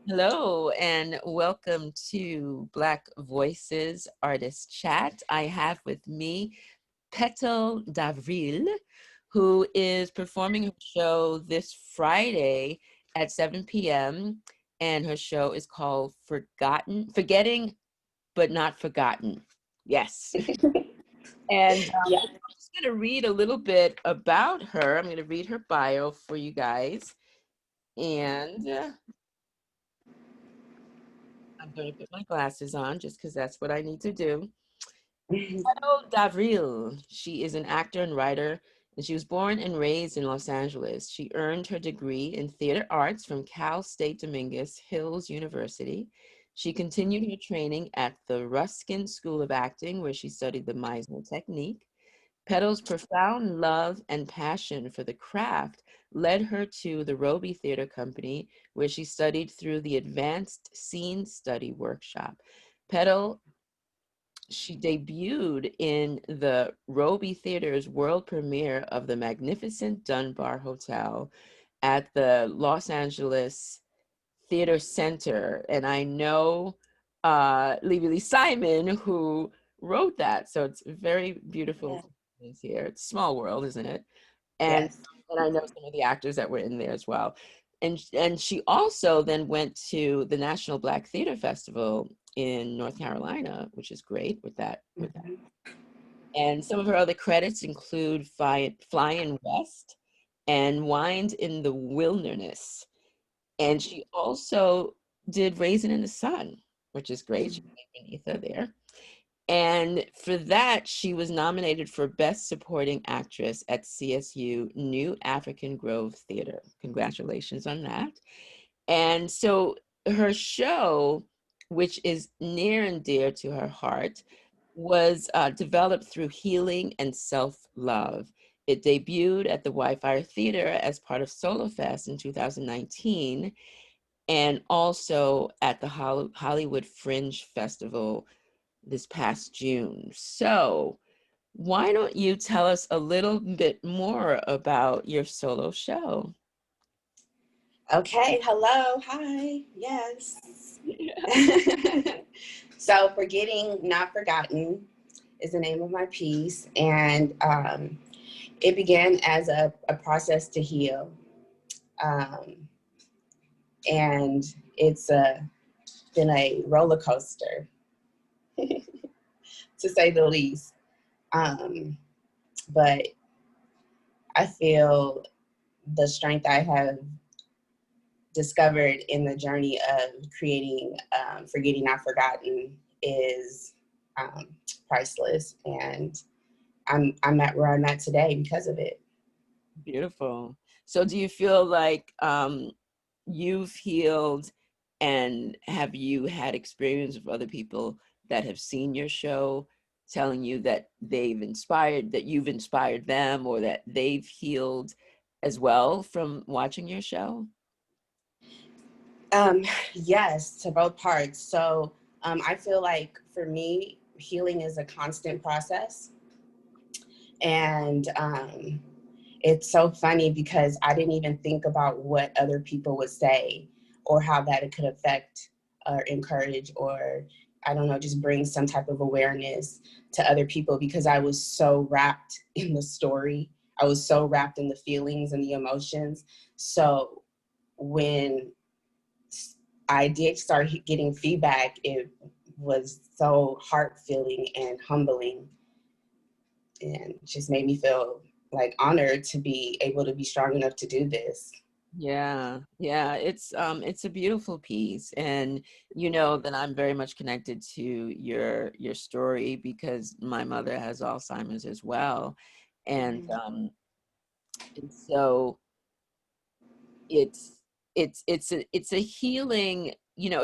Hello and welcome to Black Voices Artist Chat. I have with me Petal d'Avril, who is performing her show this Friday at 7 p.m. And her show is called Forgetting But Not Forgotten. Yes. And Yeah. I'm just going to read a little bit about her. I'm going to read her bio for you guys. And I'm going to put my glasses on just because that's what I need to do. Petal Davril. She is an actor and writer, and she was born and raised in Los Angeles. She earned her degree in theater arts from Cal State Dominguez Hills University. She continued her training at the Ruskin School of Acting, where she studied the Meisner technique. Petal's profound love and passion for the craft led her to the Roby Theater Company, where she studied through the Advanced Scene Study Workshop. Petal She debuted in the Roby Theater's world premiere of the magnificent Dunbar Hotel at the Los Angeles Theater Center. And I know Lee Simon, who wrote that. So it's very beautiful Yeah. here. It's a small world, isn't it? And Yes. and I know some of the actors that were in there as well. And she also then went to the National Black Theater Festival in North Carolina, which is great with that. Mhm. And some of her other credits include Flying West and Wind in the Wilderness. And she also did Raisin in the Sun, which is great. She played Beneatha there. And for that, she was nominated for Best Supporting Actress at CSU New African Grove Theater. Congratulations on that. And so her show, which is near and dear to her heart, was developed through healing and self-love. It debuted at the Wi-Fi Theater as part of Solo Fest in 2019, and also at the Hollywood Fringe Festival this past June. So why don't you tell us a little bit more about your solo show? Okay. Hello. Hi. Yes. So, Forgetting Not Forgotten is the name of my piece. And it began as a process to heal. Um, and it's been a roller coaster, to say the least. Um, but I feel the strength I have discovered in the journey of creating Forgetting Not Forgotten is um, priceless, and I'm at where I'm at today because of it. Beautiful. So do you feel like you've healed, and have you had experience with other people that have seen your show telling you that that you've inspired them, or that they've healed as well from watching your show? Um, yes, to both parts. So I feel like for me, healing is a constant process, and it's so funny because I didn't even think about what other people would say or how that it could affect or encourage or I don't know, just bring some type of awareness to other people because I was so wrapped in the story. I was so wrapped in the feelings and the emotions. So when I did start getting feedback, it was so heart filling and humbling and just made me feel like honored to be able to be strong enough to do this. Yeah, yeah, it's a beautiful piece, and you know that I'm very much connected to your story because my mother has Alzheimer's as well, and Mhm. and so it's it's a healing,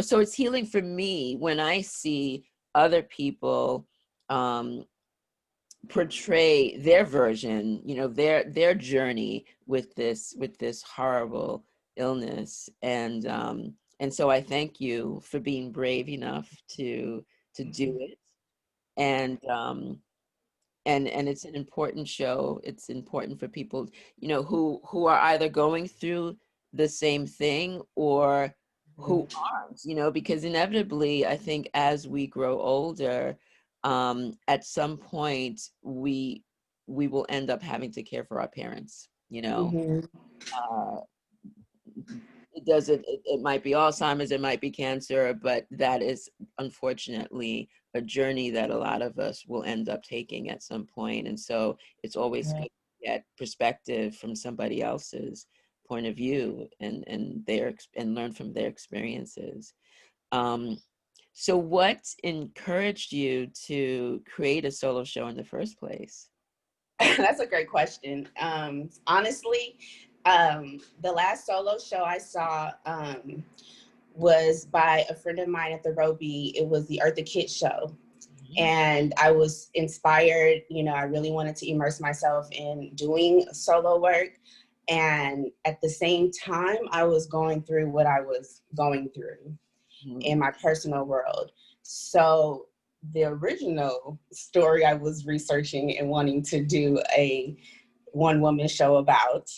so it's healing for me when I see other people um portray their version, their journey with this horrible illness. And so I thank you for being brave enough to do it. And and it's an important show. It's important for people, who are either going through the same thing, or who aren't, because inevitably, I think as we grow older, at some point we will end up having to care for our parents. Mm-hmm. Uh, it might be Alzheimer's, it might be cancer, but that is unfortunately a journey that a lot of us will end up taking at some point. And so it's always good Right. to get perspective from somebody else's point of view and learn from their experiences. Um, so what encouraged you to create a solo show in the first place? That's a great question. Honestly, the last solo show I saw was by a friend of mine at the Roby. It was the Eartha Kitt show. Mhm. And I was inspired. I really wanted to immerse myself in doing solo work. And at the same time, I was going through what I was going through Mhm. in my personal world. So the original story I was researching and wanting to do a one woman show about,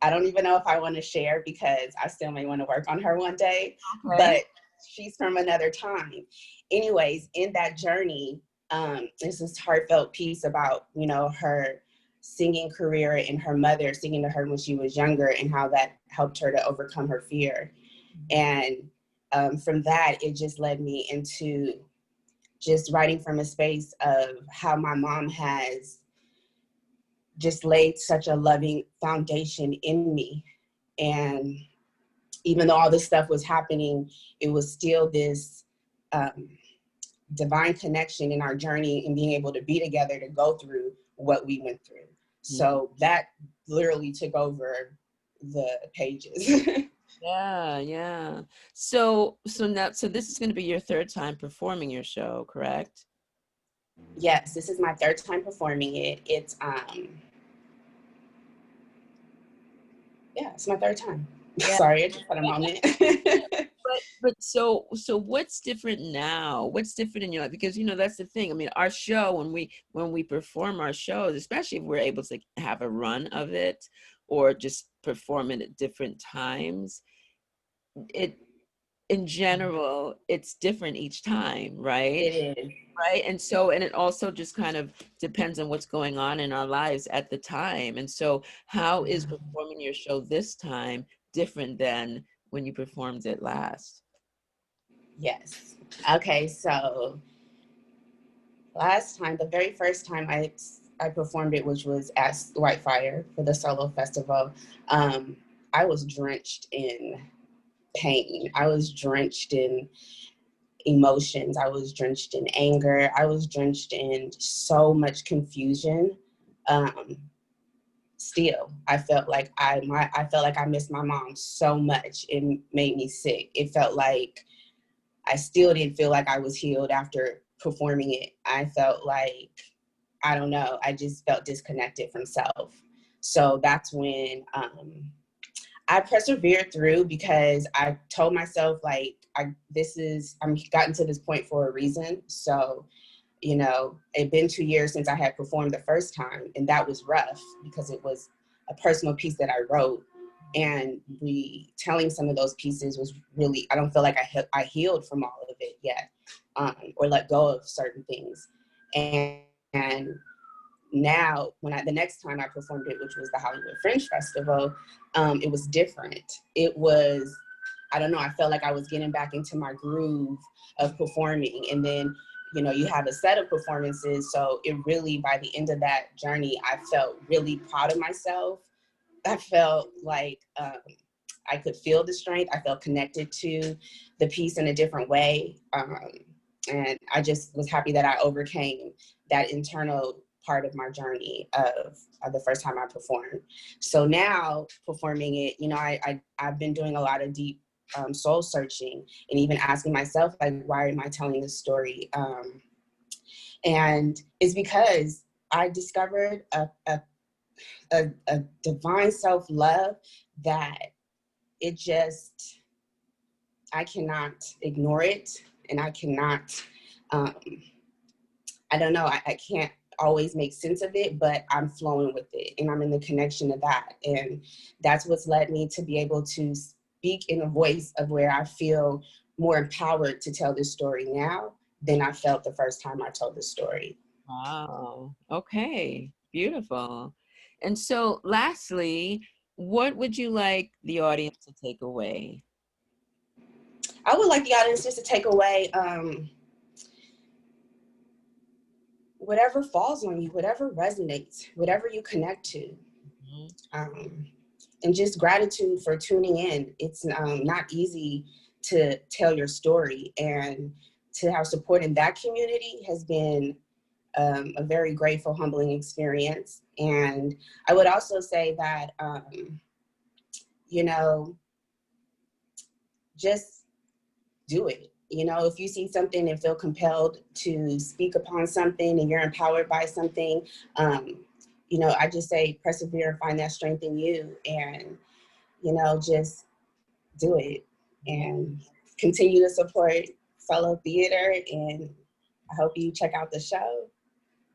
I don't even know if I want to share because I still may want to work on her one day, Okay. but she's from another time. Anyways, in that journey, it's this heartfelt piece about, her singing career and her mother singing to her when she was younger and how that helped her to overcome her fear. And from that, it just led me into just writing from a space of how my mom has just laid such a loving foundation in me. And even though all this stuff was happening, it was still this um, divine connection in our journey and being able to be together to go through what we went through. Mhm. So that literally took over the pages. Yeah, yeah. So this is going to be your third time performing your show, correct? Yes, this is my third time performing it. It's my third time. Yeah. Sorry, I just had a moment. But so what's different now? What's different in your life? Because that's the thing. I mean, our show when we perform our shows, especially if we're able to have a run of it or just perform it at different times, it in general, it's different each time, right? It is. Right. And it also just kind of depends on what's going on in our lives at the time. And so how is performing your show this time different than when you performed it last? Yes. Okay, so last time, the very first time I performed it, which was at Whitefire for the solo festival, um, I was drenched in pain. I was drenched in emotions. I was drenched in anger. I was drenched in so much confusion. Um, Still, I felt like I felt like I missed my mom so much. It made me sick. It felt like I still didn't feel like I was healed after performing it. I felt like, I don't know, I just felt disconnected from self. So that's when I persevered through because I told myself like I'm gotten to this point for a reason. So, it'd been 2 years since I had performed the first time, and that was rough because it was a personal piece that I wrote. And retelling some of those pieces was really, I don't feel like I healed from all of it yet, or let go of certain things. And now, the next time I performed it, which was the Hollywood Fringe Festival, it was different. It was, I don't know, I felt like I was getting back into my groove of performing. And then, you have a set of performances. So it really, by the end of that journey, I felt really proud of myself. I felt like I could feel the strength. I felt connected to the piece in a different way. And I just was happy that I overcame that internal part of my journey of the first time I performed. So now performing it, I've been doing a lot of deep soul searching and even asking myself, like, why am I telling this story? And it's because I discovered a divine self-love that it just, I cannot ignore it. And I cannot, um, I don't know, I can't always make sense of it, but I'm flowing with it and I'm in the connection of that. And that's what's led me to be able to speak in a voice of where I feel more empowered to tell this story now than I felt the first time I told the story. Wow. Okay. Beautiful. And so, lastly, what would you like the audience to take away? I would like the audience just to take away whatever falls on you, whatever resonates, whatever you connect to. Mhm. Um, and just gratitude for tuning in. It's not easy to tell your story, and to have support in that community has been a very grateful, humbling experience. And I would also say that, you know, just do it. You know, if you see something and feel compelled to speak upon something and you're empowered by something, um, I just say persevere and find that strength in you, and, just do it Yeah. and continue to support solo theater. And I hope you check out the show.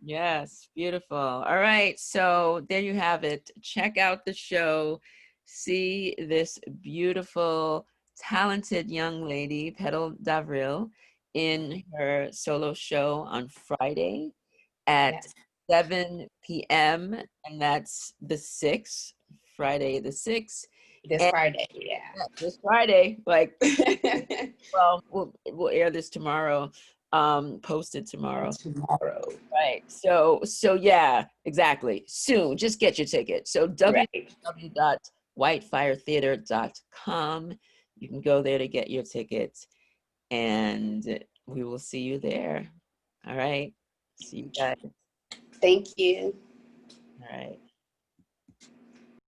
Yes, beautiful. All right, so there you have it. Check out the show. See this beautiful, talented young lady, Petal Davril, in her solo show on Friday at Yes, 7 p.m. And that's the 6th, Friday the 6th. this And Friday. Yeah. yeah, this Friday, well, we'll air this tomorrow, post it tomorrow. Tomorrow. Right. So yeah, exactly. Soon. Just get your ticket. So Right. www.whitefiretheater.com. You can go there to get your tickets, and we will see you there. All right. See you guys. Thank you. All right.